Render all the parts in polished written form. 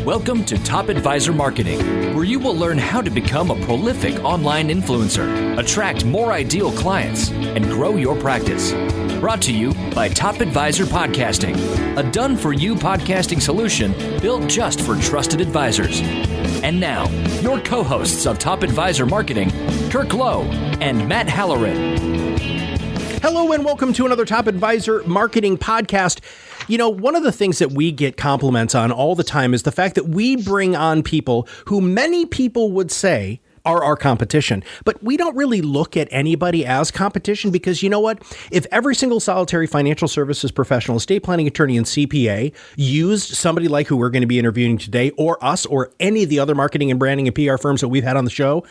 Welcome to Top Advisor Marketing, where you will learn how to become a prolific online influencer, attract more ideal clients, and grow your practice. Brought to you by Top Advisor Podcasting, a done-for-you podcasting solution built just for trusted advisors. And now, your co-hosts of Top Advisor Marketing, Kirk Lowe and Matt Halloran. Hello and welcome to another Top Advisor Marketing podcast. You know, one of the things that we get compliments on all the time is the fact that we bring on people who many people would say are our competition. But we don't really look at anybody as competition because you know what? If every single solitary financial services professional, estate planning attorney, and CPA used somebody like who we're going to be interviewing today, or us, or any of the other marketing and branding and PR firms that we've had on the show,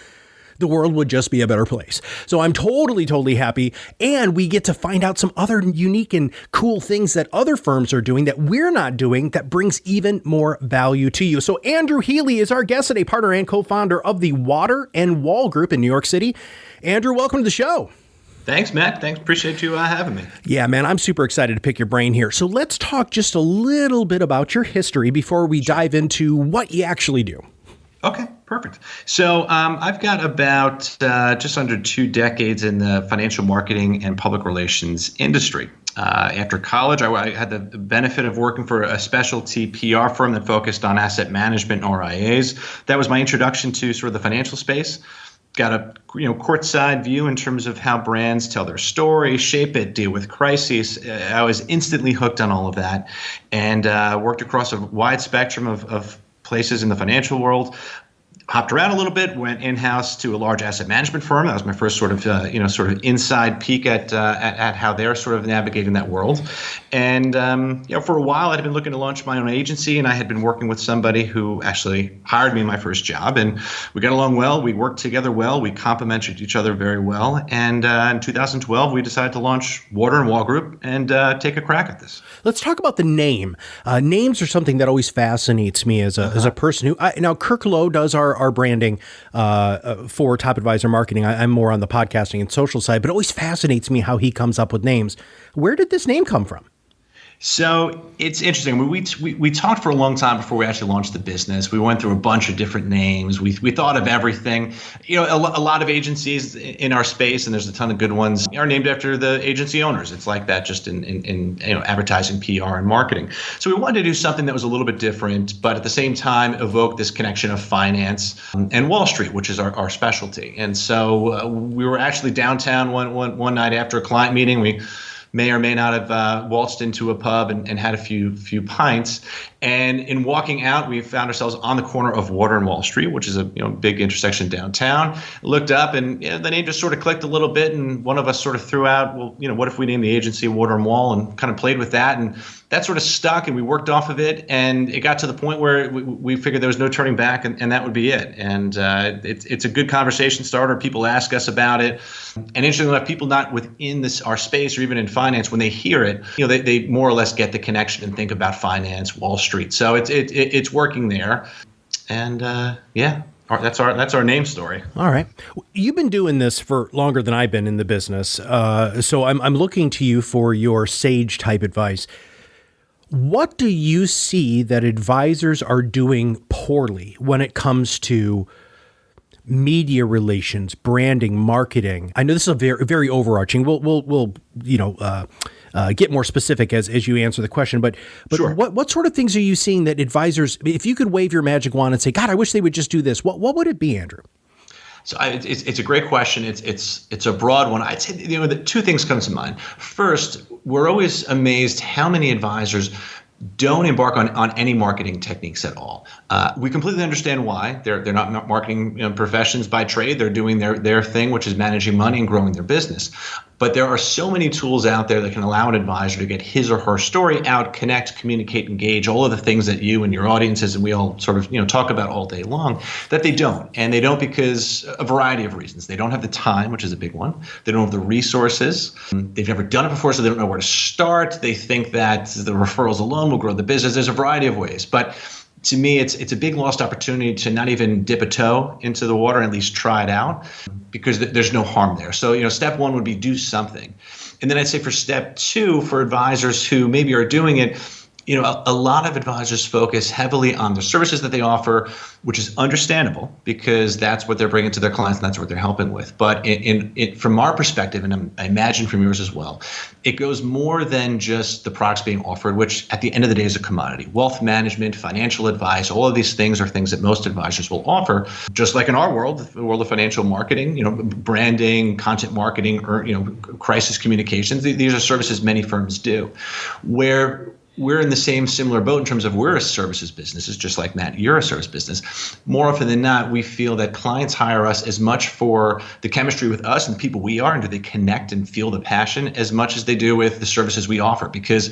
the world would just be a better place. So I'm totally happy. And we get to find out some other unique and cool things that other firms are doing that we're not doing that brings even more value to you. So Andrew Healy is our guest today, partner and co-founder of the Water and Wall Group in New York City. Andrew, welcome to the show. Thanks, Matt. Thanks. Appreciate you having me. Yeah, man, I'm super excited to pick your brain here. So let's talk just a little bit about your history before we dive into what you actually do. Okay, perfect. So I've got about just under 2 decades in the financial marketing and public relations industry. After college, I had the benefit of working for a specialty PR firm that focused on asset management and RIAs. That was my introduction to sort of the financial space. Got a courtside view in terms of how brands tell their story, shape it, deal with crises. I was instantly hooked on all of that, and worked across a wide spectrum of places in the financial world. Hopped around a little bit, went in-house to a large asset management firm. That was my first sort of inside peek at how they're sort of navigating that world. And for a while, I'd been looking to launch my own agency, and I had been working with somebody who actually hired me in my first job. And we got along well. We worked together well. We complemented each other very well. And in 2012, we decided to launch Water and Wall Group and take a crack at this. Let's talk about the name. Names are something that always fascinates me as a person who now Kirk Lowe does our branding for Top Advisor Marketing. I'm more on the podcasting and social side, but it always fascinates me how he comes up with names. Where did this name come from? So it's interesting. We talked for a long time before we actually launched the business. We went through a bunch of different names. We thought of everything. You know, a lot of agencies in our space, and there's a ton of good ones, are named after the agency owners. It's like that just in advertising, PR, and marketing. So we wanted to do something that was a little bit different, but at the same time evoke this connection of finance and Wall Street, which is our specialty. And so we were actually downtown one night after a client meeting. We may or may not have waltzed into a pub and had a few pints. And in walking out, we found ourselves on the corner of Water and Wall Street, which is a big intersection downtown. Looked up, and the name just sort of clicked a little bit. And one of us sort of threw out, well, what if we named the agency Water and Wall, and kind of played with that. And that sort of stuck, and we worked off of it. And it got to the point where we figured there was no turning back, and that would be it. And it's a good conversation starter. People ask us about it. And interestingly enough, people not within our space or even in finance, when they hear it, they more or less get the connection and think about finance, Wall Street. So it's working there, and that's our name story. All right, you've been doing this for longer than I've been in the business, so I'm looking to you for your sage type advice. What do you see that advisors are doing poorly when it comes to media relations, branding, marketing? I know this is a very, very overarching. We'll get more specific as you answer the question. But sure. What sort of things are you seeing that advisors, if you could wave your magic wand and say, God, I wish they would just do this, what would it be, Andrew? So it's a great question. It's a broad one. I'd say the 2 things come to mind. First, we're always amazed how many advisors don't embark on any marketing techniques at all. We completely understand why. They're not marketing professions by trade. They're doing their thing, which is managing money and growing their business. But there are so many tools out there that can allow an advisor to get his or her story out, connect, communicate, engage, all of the things that you and your audiences and we all sort of talk about all day long, that they don't. And they don't because a variety of reasons. They don't have the time, which is a big one. They don't have the resources. They've never done it before, so they don't know where to start. They think that the referrals alone will grow the business. There's a variety of ways. But to me, it's a big lost opportunity to not even dip a toe into the water and at least try it out, because there's no harm there. So, step 1 would be do something. And then I'd say for step 2, for advisors who maybe are doing it, A lot of advisors focus heavily on the services that they offer, which is understandable because that's what they're bringing to their clients and that's what they're helping with. But from our perspective, and I imagine from yours as well, it goes more than just the products being offered, which at the end of the day is a commodity. Wealth management, financial advice, all of these things are things that most advisors will offer. Just like in our world, the world of financial marketing, branding, content marketing, or crisis communications. These are services many firms do. Where we're in the similar boat in terms of we're a services business. It's just like Matt, you're a service business. More often than not, we feel that clients hire us as much for the chemistry with us and the people we are, and do they connect and feel the passion as much as they do with the services we offer, because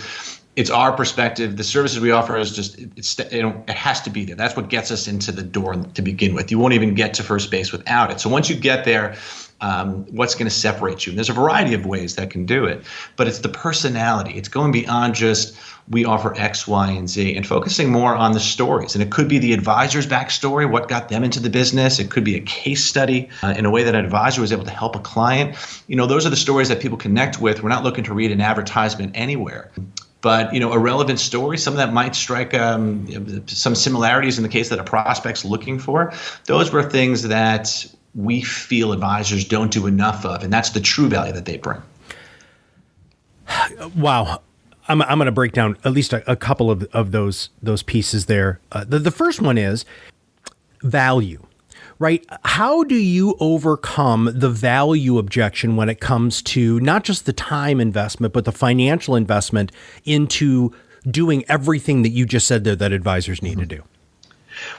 it's our perspective. The services we offer is just, it has to be there. That's what gets us into the door to begin with. You won't even get to first base without it. So once you get there, what's going to separate you? And there's a variety of ways that can do it, but it's the personality. It's going beyond just we offer X, Y, and Z, and focusing more on the stories. And it could be the advisor's backstory, what got them into the business. It could be a case study in a way that an advisor was able to help a client. Those are the stories that people connect with. We're not looking to read an advertisement anywhere. But a relevant story, some of that might strike some similarities in the case that a prospect's looking for. Those were things that we feel advisors don't do enough of, and that's the true value that they bring. Wow. I'm going to break down at least a couple of those pieces there. The first one is value, right? How do you overcome the value objection when it comes to not just the time investment, but the financial investment into doing everything that you just said there that advisors need to do?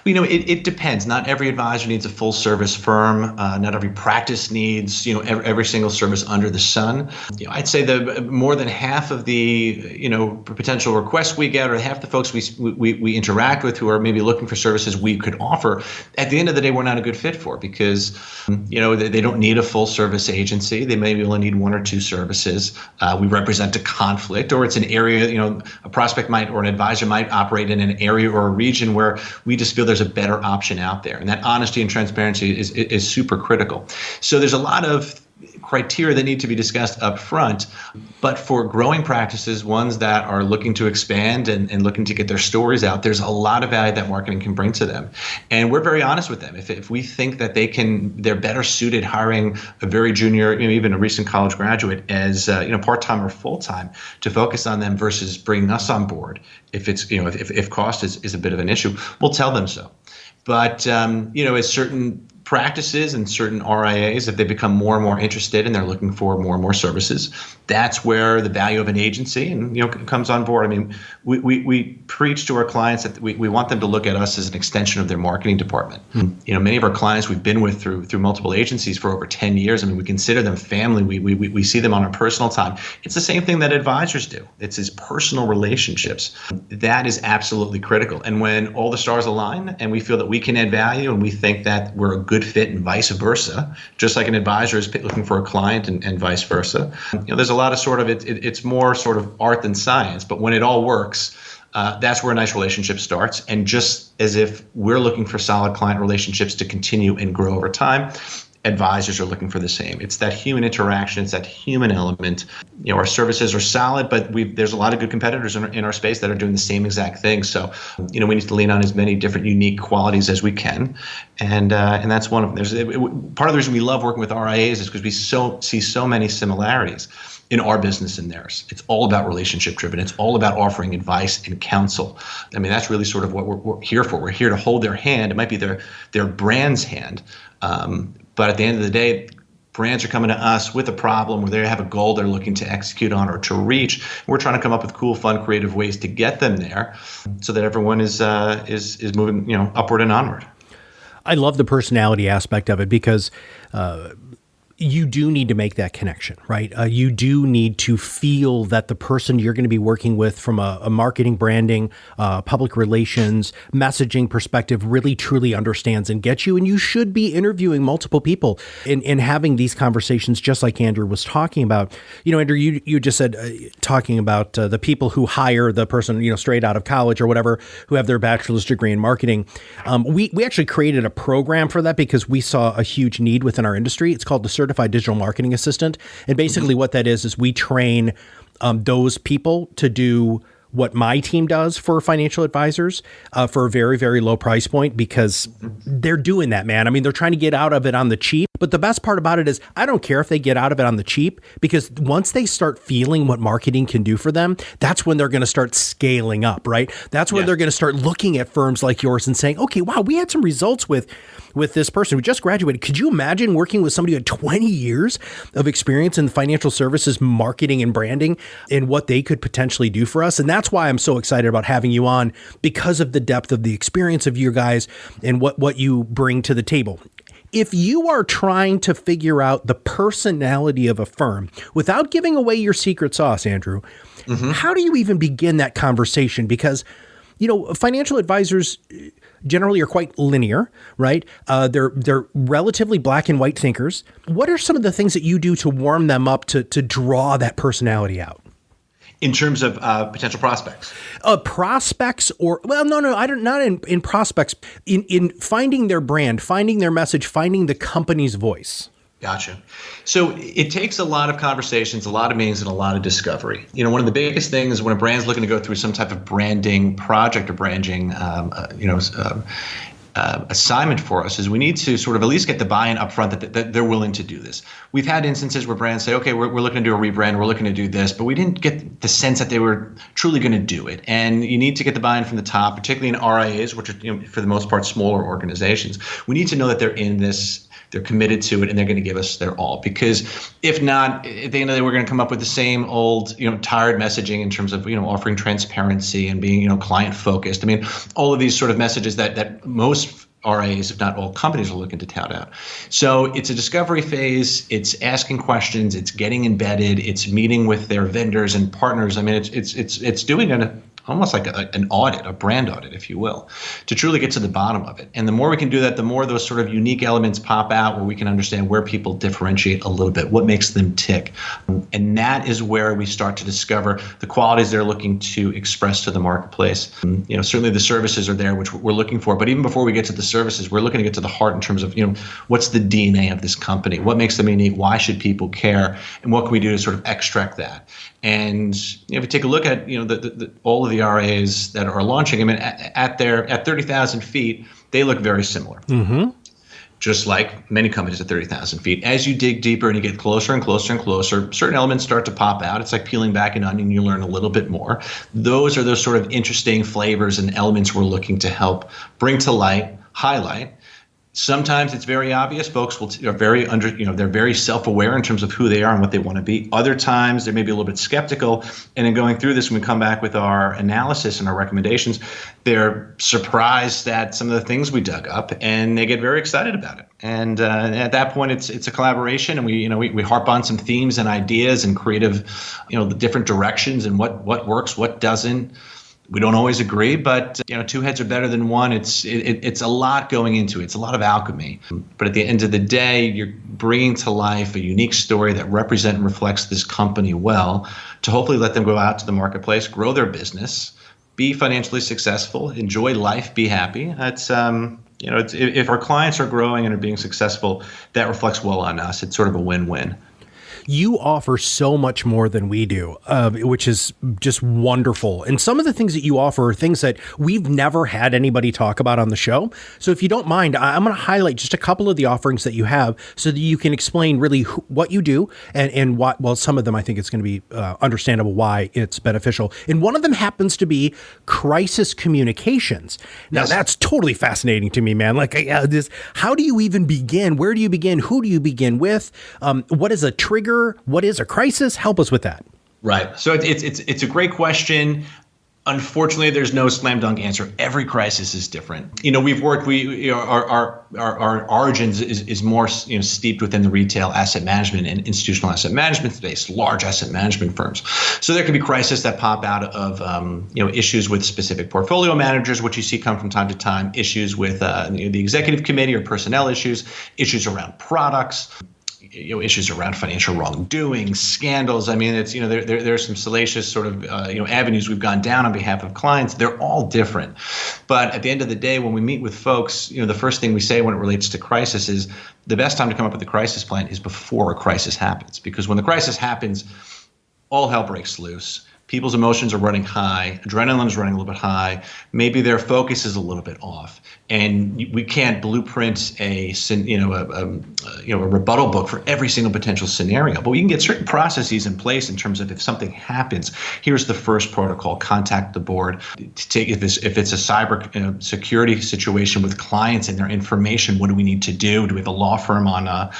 It depends. Not every advisor needs a full service firm. Not every practice needs, every single service under the sun. I'd say that more than half of the, potential requests we get, or half the folks we interact with who are maybe looking for services we could offer, at the end of the day, we're not a good fit for, because, they don't need a full service agency. They maybe only need one or two services. We represent a conflict, or it's an area, a prospect might, or an advisor might operate in an area or a region where we just feel there's a better option out there. And that honesty and transparency is super critical. So there's a lot of criteria that need to be discussed up front. But for growing practices, ones that are looking to expand and looking to get their stories out, there's a lot of value that marketing can bring to them. And we're very honest with them. If we think that they're better suited hiring a very junior, even a recent college graduate as part-time or full-time, to focus on them versus bringing us on board, if it's if cost is a bit of an issue, we'll tell them so. But as certain practices and certain RIAs, if they become more and more interested and they're looking for more and more services, that's where the value of an agency comes on board. I mean, we preach to our clients that we want them to look at us as an extension of their marketing department. Many of our clients we've been with through multiple agencies for over 10 years. I mean, we consider them family. We see them on our personal time. It's the same thing that advisors do. It's his personal relationships. That is absolutely critical. And when all the stars align and we feel that we can add value and we think that we're a good fit and vice versa, just like an advisor is looking for a client and vice versa. There's a lot of it's more sort of art than science, but when it all works, that's where a nice relationship starts. And just as if we're looking for solid client relationships to continue and grow over time, advisors are looking for the same. It's that human interaction. It's that human element. Our services are solid, but there's a lot of good competitors in our space that are doing the same exact thing. So, we need to lean on as many different unique qualities as we can. And that's one of them. Part of the reason we love working with RIAs is because we see so many similarities in our business and theirs. It's all about relationship driven. It's all about offering advice and counsel. I mean, that's really sort of what we're here for. We're here to hold their hand. It might be their brand's hand. But at the end of the day, brands are coming to us with a problem where they have a goal they're looking to execute on or to reach. We're trying to come up with cool, fun, creative ways to get them there so that everyone is moving, upward and onward. I love the personality aspect of it because you do need to make that connection, right? You do need to feel that the person you're going to be working with from a marketing, branding, public relations, messaging perspective really truly understands and gets you. And you should be interviewing multiple people and having these conversations, just like Andrew was talking about. Andrew, you just said, talking about the people who hire the person, straight out of college or whatever, who have their bachelor's degree in marketing. We actually created a program for that because we saw a huge need within our industry. It's called the Certified Digital Marketing Assistant. And basically what that is we train those people to do what my team does for financial advisors for a very, very low price point, because they're doing that, man. I mean, they're trying to get out of it on the cheap. But the best part about it is I don't care if they get out of it on the cheap, because once they start feeling what marketing can do for them, that's when they're going to start scaling up, right? That's when they're going to start looking at firms like yours and saying, okay, wow, we had some results with this person who just graduated. Could you imagine working with somebody who had 20 years of experience in financial services, marketing and branding, and what they could potentially do for us? And that's why I'm so excited about having you on, because of the depth of the experience of you guys and what you bring to the table. If you are trying to figure out the personality of a firm without giving away your secret sauce, Andrew, how do you even begin that conversation? Because, financial advisors generally are quite linear, right? They're relatively black and white thinkers. What are some of the things that you do to warm them up to draw that personality out? In terms of potential prospects? Prospects not in prospects, in finding their brand, finding their message, finding the company's voice. Gotcha. So it takes a lot of conversations, a lot of meetings, and a lot of discovery. One of the biggest things when a brand's looking to go through some type of branding project or branding, assignment for us is we need to sort of at least get the buy-in up front that they're willing to do this. We've had instances where brands say, okay, we're looking to do a rebrand, we're looking to do this, but we didn't get the sense that they were truly going to do it. And you need to get the buy-in from the top, particularly in RIAs, which are for the most part smaller organizations. We need to know that they're in this, they're committed to it, and they're going to give us their all. Because if not, at the end of the day, we're going to come up with the same old, tired messaging in terms of, offering transparency and being, client focused. I mean, all of these sort of messages that most RIAs, if not all companies, are looking to tout out. So it's a discovery phase. It's asking questions. It's getting embedded. It's meeting with their vendors and partners. I mean, it's doing almost like an audit, a brand audit, if you will, to truly get to the bottom of it. And the more we can do that, the more those sort of unique elements pop out where we can understand where people differentiate a little bit, what makes them tick. And that is where we start to discover the qualities they're looking to express to the marketplace. Certainly the services are there, which we're looking for. But even before we get to the services, we're looking to get to the heart in terms of, what's the DNA of this company? What makes them unique? Why should people care? And what can we do to sort of extract that? And if you take a look at all of the RIAs that are launching, I mean, at 30,000 feet, they look very similar. Mm-hmm. Just like many companies at 30,000 feet. As you dig deeper and you get closer and closer and closer, certain elements start to pop out. It's like peeling back an onion. You learn a little bit more. Those are those sort of interesting flavors and elements we're looking to help bring to light, highlight. Sometimes it's very obvious. Folks are very they're very self-aware in terms of who they are and what they want to be. Other times they may be a little bit skeptical. And in going through this, when we come back with our analysis and our recommendations, they're surprised at some of the things we dug up, and they get very excited about it. And at that point, it's a collaboration, and we harp on some themes and ideas and creative, the different directions and what works, what doesn't. We don't always agree, but two heads are better than one. It's a lot going into it. It's a lot of alchemy. But at the end of the day, you're bringing to life a unique story that represents and reflects this company well, to hopefully let them go out to the marketplace, grow their business, be financially successful, enjoy life, be happy. It's if our clients are growing and are being successful, that reflects well on us. It's sort of a win-win. You offer so much more than we do, which is just wonderful. And some of the things that you offer are things that we've never had anybody talk about on the show. So if you don't mind, I'm going to highlight just a couple of the offerings that you have so that you can explain really what you do and what, well, some of them I think it's going to be understandable why it's beneficial. And one of them happens to be crisis communications. Now, yes. That's totally fascinating to me, man. Like, how do you even begin? Where do you begin? Who do you begin with? What is a trigger? What is a crisis? Help us with that. Right. So it's a great question. Unfortunately, there's no slam dunk answer. Every crisis is different. We've worked. Our origins is more steeped within the retail asset management and institutional asset management space, large asset management firms. So there can be crises that pop out of issues with specific portfolio managers, which you see come from time to time. Issues with the executive committee or personnel issues around products. Issues around financial wrongdoing, scandals. I mean, it's there's some salacious sort of avenues we've gone down on behalf of clients. They're all different, but at the end of the day, when we meet with folks, the first thing we say when it relates to crisis is the best time to come up with a crisis plan is before a crisis happens, because when the crisis happens, all hell breaks loose. people's emotions are running high, adrenaline is running a little bit high, maybe their focus is a little bit off, and we can't blueprint a rebuttal book for every single potential scenario. But we can get certain processes in place in terms of if something happens, here's the first protocol: contact the board. To take if it's a cyber security situation with clients and their information, what do we need to do? Do we have a law firm on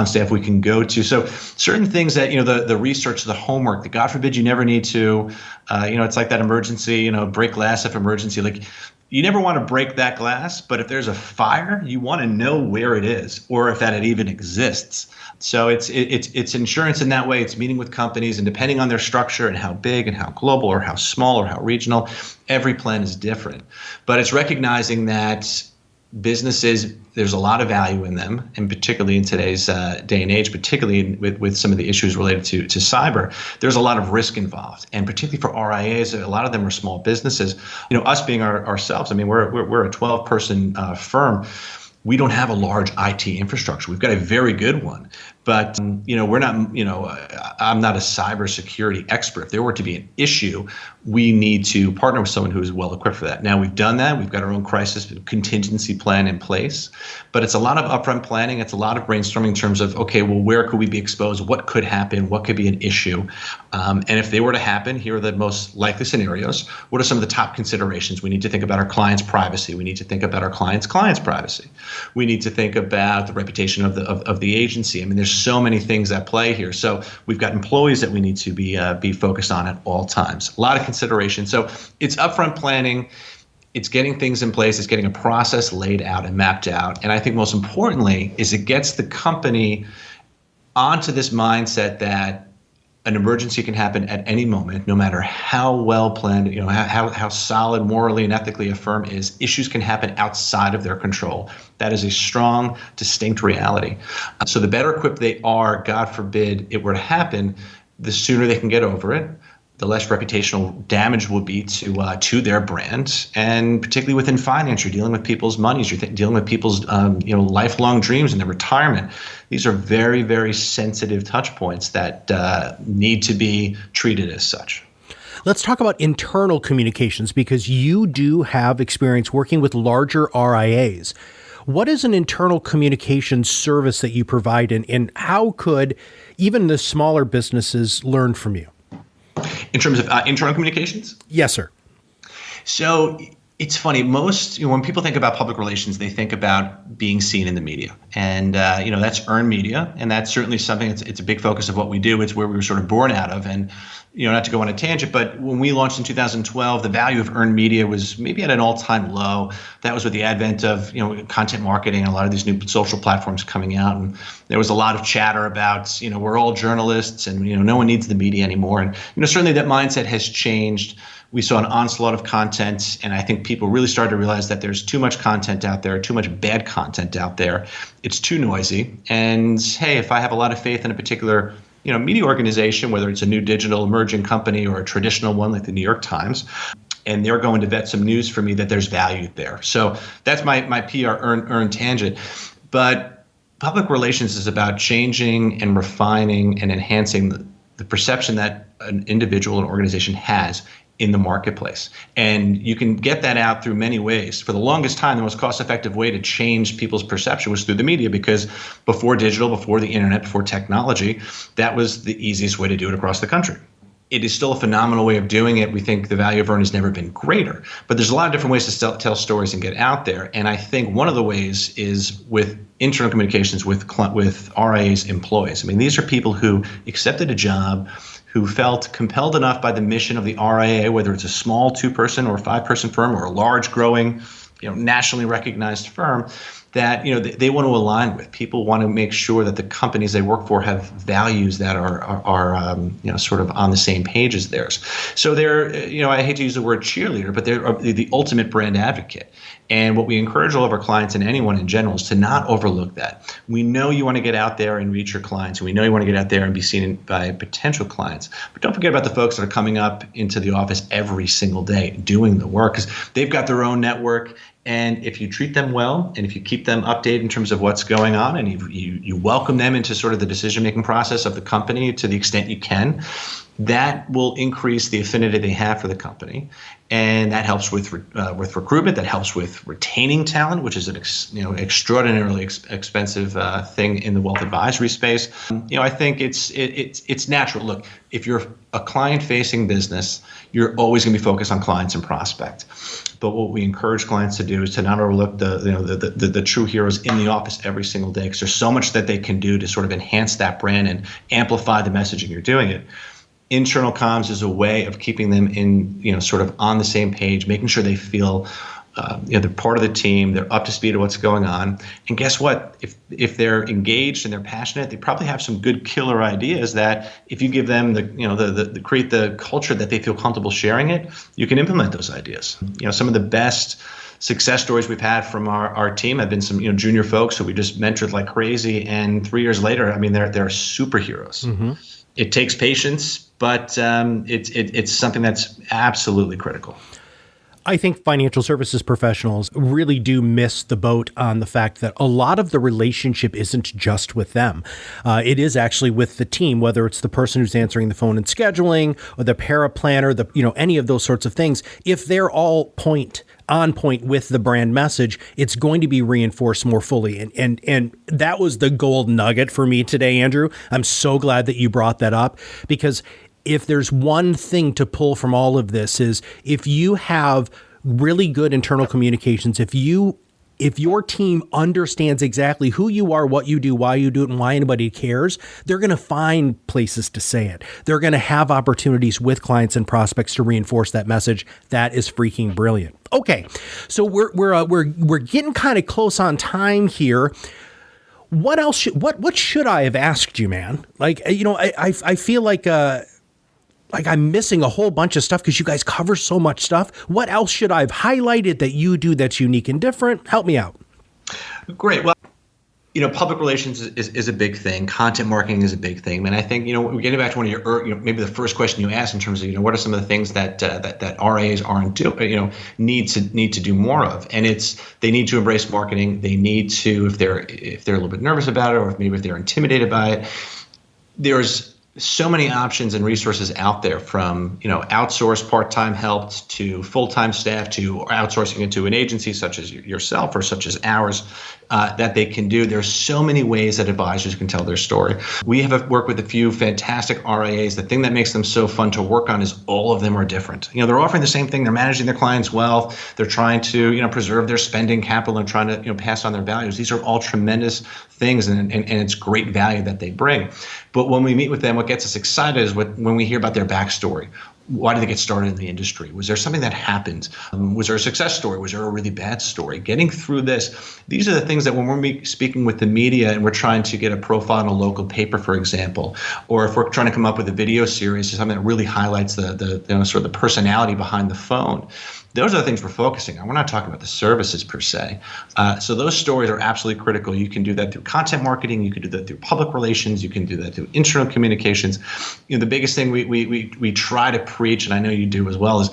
staff we can go to? So certain things that the research, the homework, that God forbid you never need to. It's like that emergency, break glass if emergency. Like, you never want to break that glass, but if there's a fire, you want to know where it is or if that it even exists. So it's insurance in that way. It's meeting with companies, and depending on their structure and how big and how global or how small or how regional, every plan is different. But it's recognizing that businesses, there's a lot of value in them, and particularly in today's day and age, particularly with some of the issues related to cyber, there's a lot of risk involved. And particularly for RIAs, a lot of them are small businesses. Us being ourselves, I mean, we're a 12-person firm. We don't have a large IT infrastructure. We've got a very good one, but we're not. I'm not a cybersecurity expert. If there were to be an issue, we need to partner with someone who is well equipped for that. Now, we've done that. We've got our own crisis contingency plan in place, but it's a lot of upfront planning. It's a lot of brainstorming in terms of, okay, well, where could we be exposed? What could happen? What could be an issue? And if they were to happen, here are the most likely scenarios. What are some of the top considerations? We need to think about our clients' privacy. We need to think about our clients' privacy. We need to think about the reputation of the agency. I mean, there's so many things at play here. So we've got employees that we need to be focused on at all times. A lot of consideration. So it's upfront planning. It's getting things in place. It's getting a process laid out and mapped out. And I think most importantly is it gets the company onto this mindset that an emergency can happen at any moment, no matter how well planned, how solid morally and ethically a firm is. Issues can happen outside of their control. That is a strong, distinct reality. So the better equipped they are, God forbid it were to happen, the sooner they can get over it, the less reputational damage will be to their brand, and particularly within finance, you're dealing with people's monies, you're dealing with people's lifelong dreams and their retirement. These are very, very sensitive touch points that need to be treated as such. Let's talk about internal communications, because you do have experience working with larger RIAs. What is an internal communications service that you provide, and how could even the smaller businesses learn from you? In terms of internal communications? Yes, sir. So it's funny. Most, when people think about public relations, they think about being seen in the media, and that's earned media, and that's certainly something. It's a big focus of what we do. It's where we were sort of born out of, and not to go on a tangent, but when we launched in 2012, the value of earned media was maybe at an all-time low. That was with the advent of content marketing and a lot of these new social platforms coming out, and there was a lot of chatter about we're all journalists and no one needs the media anymore. And certainly that mindset has changed. We saw an onslaught of content, and I think people really started to realize that there's too much content out there, too much bad content out there. It's too noisy. And hey, if I have a lot of faith in a particular media organization, whether it's a new digital emerging company or a traditional one like the New York Times, and they're going to vet some news for me, that there's value there. So that's my PR earn tangent. But public relations is about changing and refining and enhancing the perception that an individual or organization has in the marketplace. And you can get that out through many ways. For the longest time, the most cost-effective way to change people's perception was through the media, because before digital, before the internet, before technology, that was the easiest way to do it across the country. It is still a phenomenal way of doing it. We think the value of earn has never been greater, but there's a lot of different ways to tell stories and get out there. And I think one of the ways is with internal communications with RIA's employees. I mean, these are people who accepted a job, who felt compelled enough by the mission of the RIA, whether it's a small 2-person or 5-person firm or a large growing, nationally recognized firm, that they want to align with. People want to make sure that the companies they work for have values that are sort of on the same page as theirs. So they're, I hate to use the word cheerleader, but they're the ultimate brand advocate. And what we encourage all of our clients and anyone in general is to not overlook that. We know you want to get out there and reach your clients, and we know you want to get out there and be seen by potential clients. But don't forget about the folks that are coming up into the office every single day doing the work, because they've got their own network. And if you treat them well, and if you keep them updated in terms of what's going on, and you welcome them into sort of the decision-making process of the company to the extent you can, that will increase the affinity they have for the company. And that helps with recruitment. That helps with retaining talent, which is an extraordinarily expensive thing in the wealth advisory space. I think it's natural. Look, if you're a client-facing business, you're always going to be focused on clients and prospect. But what we encourage clients to do is to not overlook the true heroes in the office every single day, because there's so much that they can do to sort of enhance that brand and amplify the messaging you're doing it. Internal comms is a way of keeping them in, sort of on the same page, making sure they feel they're part of the team, they're up to speed of what's going on. And guess what? If they're engaged and they're passionate, they probably have some good killer ideas that if you give them the create the culture that they feel comfortable sharing it, you can implement those ideas. Some of the best success stories we've had from our team have been some junior folks who we just mentored like crazy, and 3 years later, I mean, they're superheroes. Mm-hmm. It takes patience, but it's something that's absolutely critical. I think financial services professionals really do miss the boat on the fact that a lot of the relationship isn't just with them. It is actually with the team, whether it's the person who's answering the phone and scheduling, or the paraplanner, any of those sorts of things. If they're all on point with the brand message, it's going to be reinforced more fully. And that was the gold nugget for me today, Andrew. I'm so glad that you brought that up, because if there's one thing to pull from all of this is if you have really good internal communications, if your team understands exactly who you are, what you do, why you do it, and why anybody cares, they're going to find places to say it. They're going to have opportunities with clients and prospects to reinforce that message. That is freaking brilliant. Okay, so we're getting kind of close on time here. What else? What should I have asked you, man? I feel like I'm missing a whole bunch of stuff because you guys cover so much stuff. What else should I have highlighted that you do that's unique and different? Help me out. Great. Well, public relations is a big thing. Content marketing is a big thing. And I think, we're getting back to one of your, maybe the first question you asked in terms of, what are some of the things that RAs aren't doing, need to do more of. And they need to embrace marketing. They need to, if they're a little bit nervous about it, or if they're intimidated by it, there's so many options and resources out there, from outsourced part-time help to full-time staff to outsourcing it to an agency such as yourself or such as ours that they can do. There's so many ways that advisors can tell their story. We have worked with a few fantastic RIAs. The thing that makes them so fun to work on is all of them are different. They're offering the same thing. They're managing their clients' wealth. They're trying to preserve their spending capital and trying to pass on their values. These are all tremendous things, and it's great value that they bring. But when we meet with them, what gets us excited is when we hear about their backstory. Why did they get started in the industry? Was there something that happened? Was there a success story? Was there a really bad story? Getting through this, these are the things that when we're speaking with the media and we're trying to get a profile in a local paper, for example, or if we're trying to come up with a video series or something that really highlights the sort of the personality behind the phone. Those are the things we're focusing on. We're not talking about the services per se. So those stories are absolutely critical. You can do that through content marketing. You can do that through public relations. You can do that through internal communications. The biggest thing we try to preach, and I know you do as well, is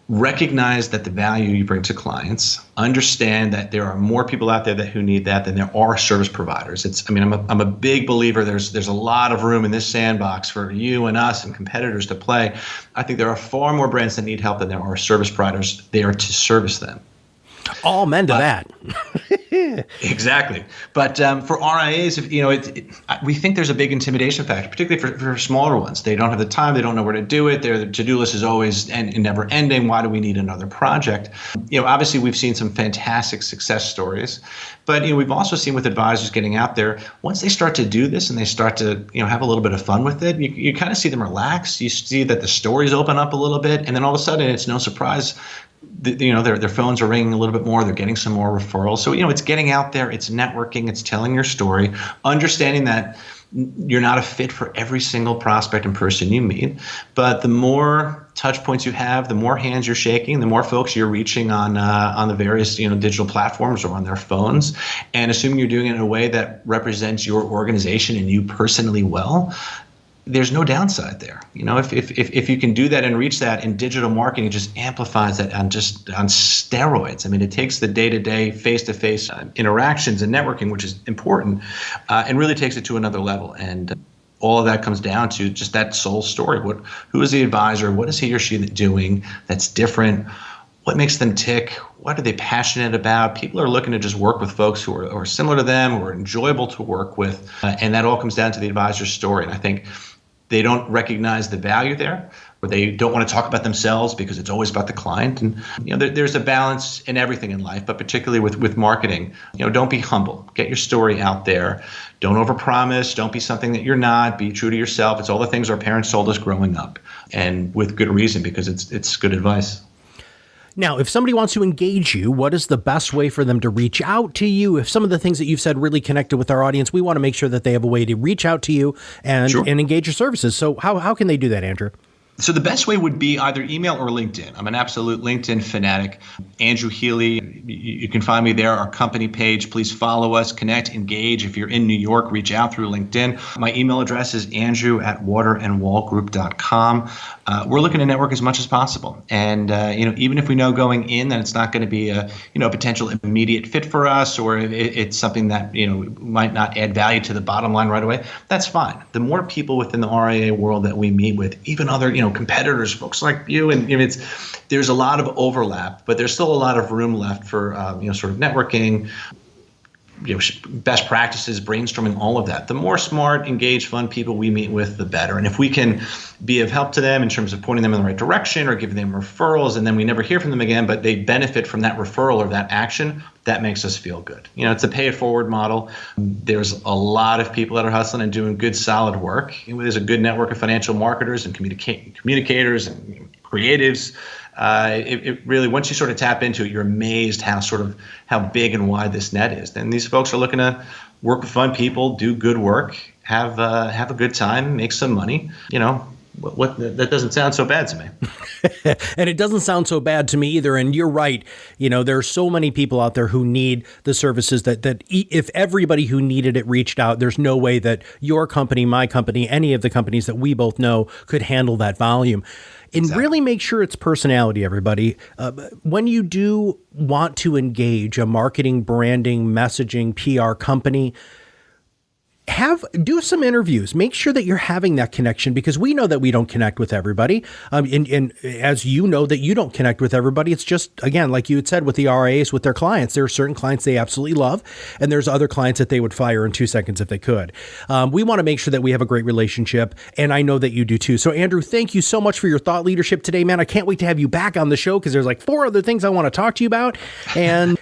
recognize that the value you bring to clients, understand that there are more people out there who need that than there are service providers. I'm a big believer there's a lot of room in this sandbox for you and us and competitors to play. I think there are far more brands that need help than there are service providers there to service them. All men to that. Exactly. But for RIAs, we think there's a big intimidation factor, particularly for smaller ones. They don't have the time. They don't know where to do it. Their to-do list is always and never ending. Why do we need another project? Obviously, we've seen some fantastic success stories. But we've also seen with advisors getting out there, once they start to do this and they start to have a little bit of fun with it, you kind of see them relax. You see that the stories open up a little bit. And then all of a sudden, it's no surprise their phones are ringing a little bit more. They're getting some more referrals. So, it's getting out there. It's networking. It's telling your story, understanding that you're not a fit for every single prospect and person you meet. But the more touch points you have, the more hands you're shaking, the more folks you're reaching on the various digital platforms or on their phones. And assuming you're doing it in a way that represents your organization and you personally well, there's no downside there. If you can do that and reach that in digital marketing, it just amplifies that on steroids. It takes the day-to-day, face-to-face interactions and networking, which is important, and really takes it to another level. And all of that comes down to just that soul story. Who is the advisor? What is he or she doing that's different? What makes them tick? What are they passionate about? People are looking to just work with folks who are similar to them, who are enjoyable to work with. And that all comes down to the advisor's story. And I think they don't recognize the value there, or they don't want to talk about themselves because it's always about the client. And there's a balance in everything in life, but particularly with marketing. Don't be humble. Get your story out there. Don't overpromise. Don't be something that you're not. Be true to yourself. It's all the things our parents told us growing up, and with good reason, because it's good advice. Now, if somebody wants to engage you, what is the best way for them to reach out to you? If some of the things that you've said really connected with our audience, we want to make sure that they have a way to reach out to you and engage your services. So how can they do that, Andrew? So the best way would be either email or LinkedIn. I'm an absolute LinkedIn fanatic. Andrew Healy, you can find me there, our company page. Please follow us, connect, engage. If you're in New York, reach out through LinkedIn. My email address is andrew@waterandwallgroup.com. We're looking to network as much as possible. And, even if we know going in that it's not going to be a potential immediate fit for us, or it's something that, might not add value to the bottom line right away, that's fine. The more people within the RIA world that we meet with, even other, competitors, folks like you, and there's a lot of overlap, but there's still a lot of room left for, sort of networking, best practices, brainstorming, all of that. The more smart, engaged, fun people we meet with, the better. And if we can be of help to them in terms of pointing them in the right direction or giving them referrals, and then we never hear from them again, but they benefit from that referral or that action, that makes us feel good. It's a pay it forward model. There's a lot of people that are hustling and doing good, solid work. There's a good network of financial marketers and communicators and creatives. It really, once you sort of tap into it, you're amazed how big and wide this net is. And these folks are looking to work with fun people, do good work, have a good time, make some money. That doesn't sound so bad to me. And it doesn't sound so bad to me either. And you're right. There are so many people out there who need the services that if everybody who needed it reached out, there's no way that your company, my company, any of the companies that we both know could handle that volume. And really make sure it's personality, everybody. When you do want to engage a marketing, branding, messaging, PR company, do some interviews. Make sure that you're having that connection, because we know that we don't connect with everybody. And as you know that you don't connect with everybody, it's just, again, like you had said with the RIAs, with their clients, there are certain clients they absolutely love, and there's other clients that they would fire in 2 seconds if they could. We want to make sure that we have a great relationship, and I know that you do too. So Andrew, thank you so much for your thought leadership today, man. I can't wait to have you back on the show, because there's like 4 other things I want to talk to you about. And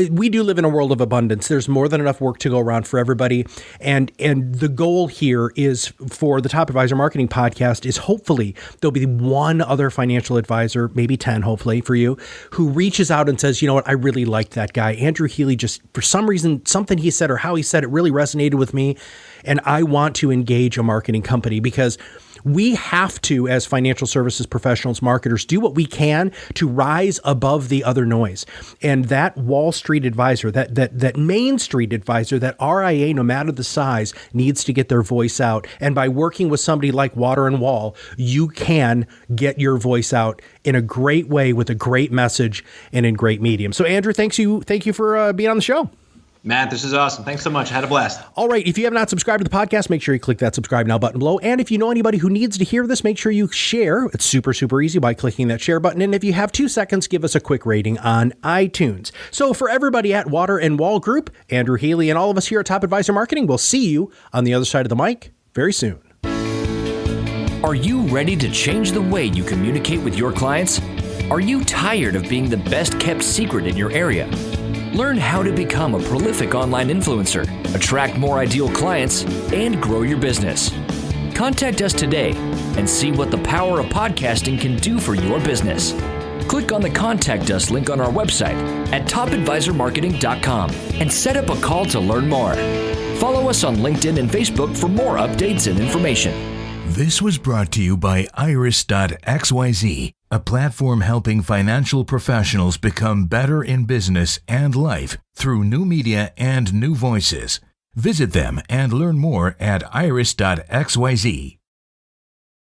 we do live in a world of abundance. There's more than enough work to go around for everybody. And the goal here is for the Top Advisor Marketing Podcast is hopefully there'll be one other financial advisor, maybe 10, hopefully for you, who reaches out and says, you know what, I really liked that guy. Andrew Healy, just for some reason, something he said or how he said it really resonated with me. And I want to engage a marketing company, because we have to, as financial services professionals, marketers, do what we can to rise above the other noise. And that Wall Street advisor, that Main Street advisor, that RIA, no matter the size, needs to get their voice out. And by working with somebody like Water and Wall, you can get your voice out in a great way with a great message and in great medium. So Andrew, thank you for being on the show. Matt, this is awesome. Thanks so much. I had a blast. All right. If you have not subscribed to the podcast, make sure you click that subscribe now button below. And if you know anybody who needs to hear this, make sure you share. It's super, super easy by clicking that share button. And if you have 2 seconds, give us a quick rating on iTunes. So for everybody at Water and Wall Group, Andrew Healy, and all of us here at Top Advisor Marketing, we'll see you on the other side of the mic very soon. Are you ready to change the way you communicate with your clients? Are you tired of being the best kept secret in your area? Learn how to become a prolific online influencer, attract more ideal clients, and grow your business. Contact us today and see what the power of podcasting can do for your business. Click on the Contact Us link on our website at topadvisormarketing.com and set up a call to learn more. Follow us on LinkedIn and Facebook for more updates and information. This was brought to you by Iris.xyz, a platform helping financial professionals become better in business and life through new media and new voices. Visit them and learn more at iris.xyz.